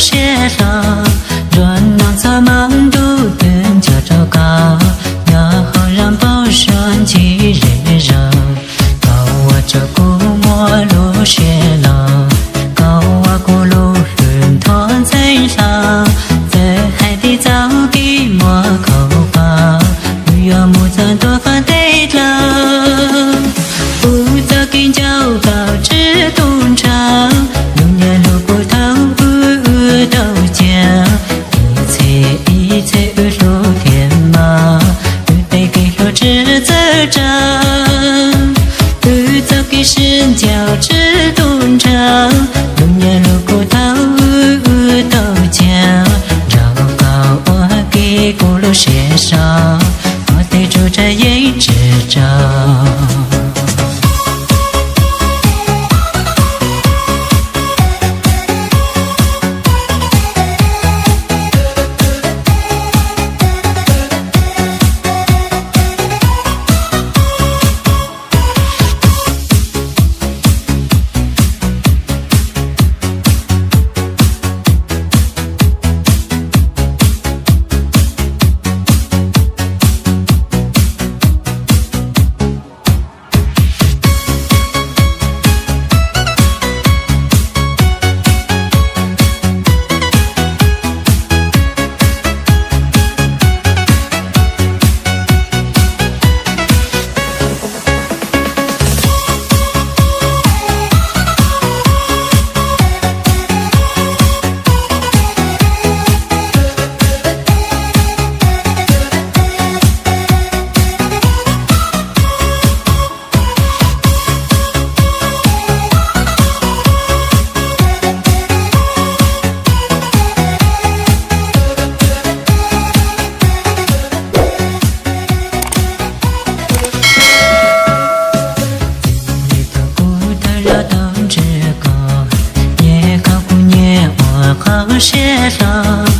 些了，软囊在忙碌等着找高，要好让保山几日热，高我这古莫路些了，高我古路很团在上，在海底早给莫口吧，不要木在多发对了，不早给脚高知东长，永远路不头都讲，一切路天马，不得给路知责长，不早给身教知东长，永远路不头都讲，绕高我给古路写上，我得住这一支招。好些了。